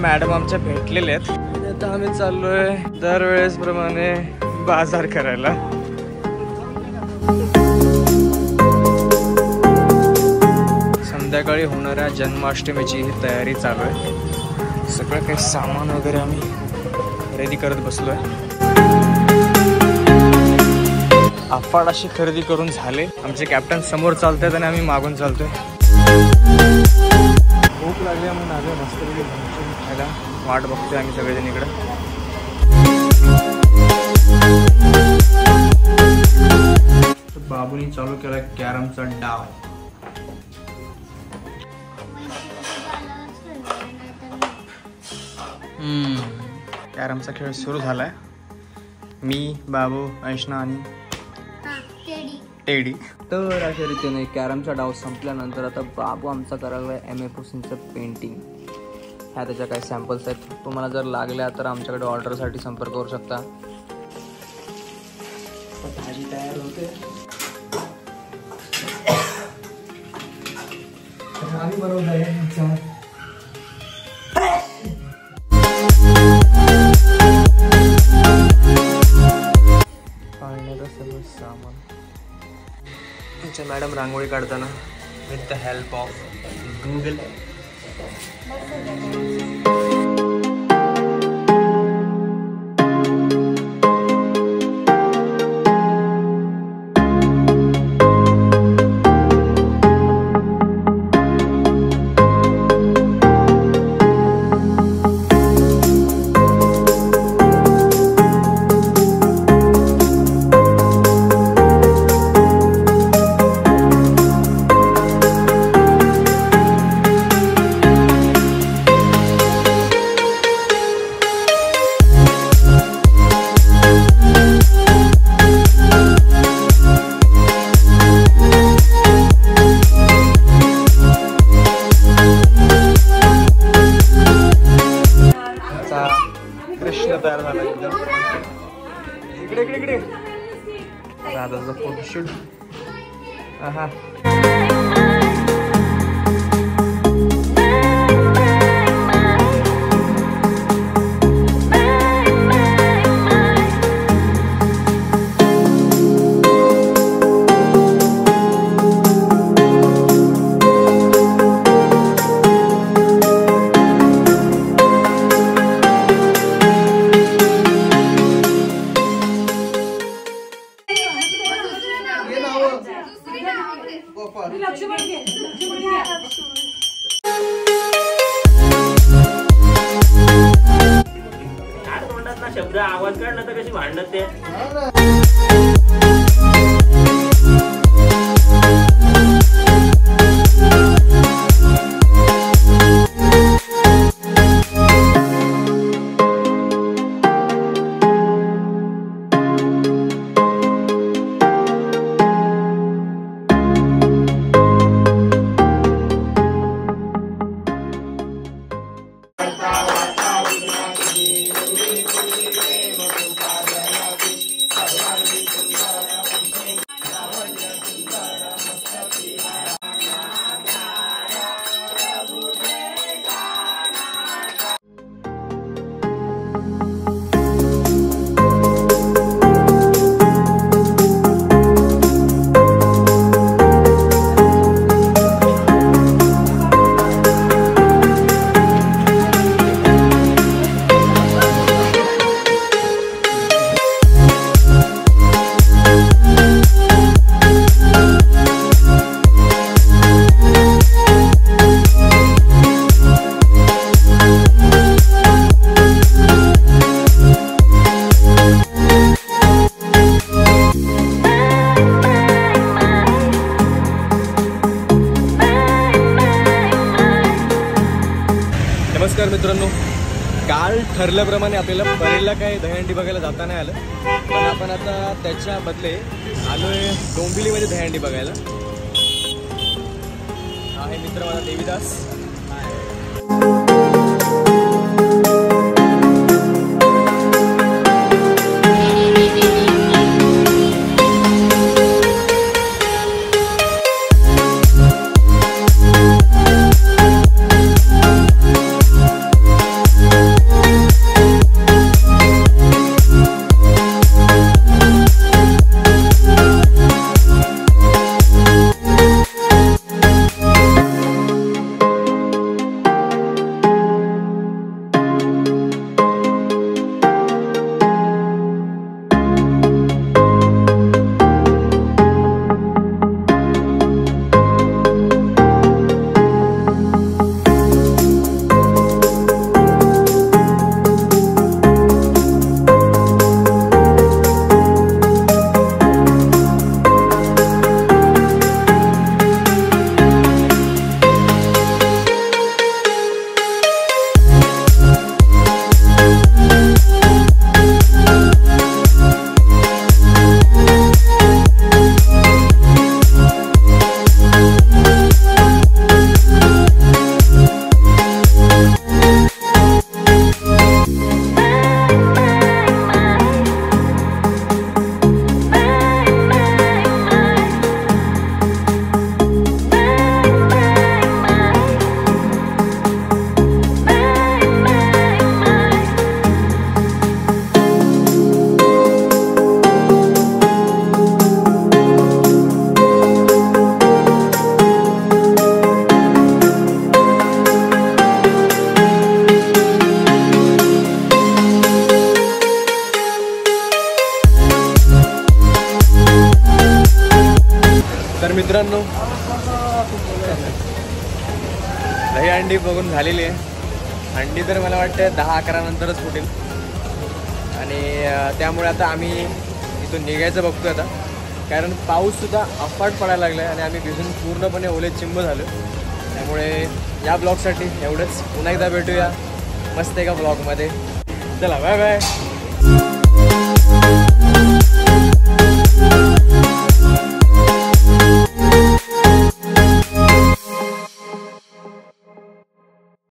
Madam आमच्या भेटलेले आहेत आणि आता आम्ही चाललोय दरवेळेस प्रमाणे बाजार करायला। संध्याकाळी होणाऱ्या जन्माष्टमीची ही तयारी चालू आहे। सगळं काही सामान वगैरे आम्ही रेडी करत बसलोय। अफाट अशी खरेदी करून झाले। आमचे कॅप्टन समोर चालतात आणि आम्ही मागून चालतोय। भूक लागली म्हणून आलो मस्तपैकी भंचून खायला वाट बघतोय आम्ही सगळेजण इकडे। बाबूनी चालू केला कॅरमचा डाव। कॅरमचा खेळ सुरू झालाय। मी, बाबू, ऐशना आणि टेडी। तर अशा रीतीने कॅरमचा डाव संपल्यानंतर आता बाबू आमचा करायला MF पेंटिंग। ह्या त्याच्या काही सॅम्पल्स आहेत। तुम्हाला जर लागल्या तर आमच्याकडे ऑर्डरसाठी संपर्क करू शकता। भाजी तयार होते। आम्ही बनवत आहे सगळं सामान। आमच्या मॅडम रांगोळी काढताना with the help of Google. Krishna तयार झाला एकदम। इकडे इकडे इकडे दादाचा फोटोशूट। आहा शब्द आवाज काढला तर कशी भांडत ते। नमस्कार मित्रांनो, काल ठरल्याप्रमाणे आपल्याला परेलला काही दहीहंडी बघायला जाता नाही आलं, पण आपण आता त्याच्या बदले आलोय डोंबिवलीमध्ये दहीहंडी बघायला। हा आहे मित्र माझा देवीदास। मित्रांनो दही अंडी बघून झालेली आहे. अंडी तर मला वाटतं 10-11 नंतरच फुटेल आणि त्यामुळे आता आम्ही इथून निघायचं बघतोय आता, कारण पाऊससुद्धा अफाट पडायला लागला आहे आणि आम्ही भिजून पूर्णपणे ओले चिंब झालो. त्यामुळे या ब्लॉगसाठी एवढंच. पुन्हा एकदा भेटूया मस्त एका ब्लॉगमध्ये. चला बाय बाय.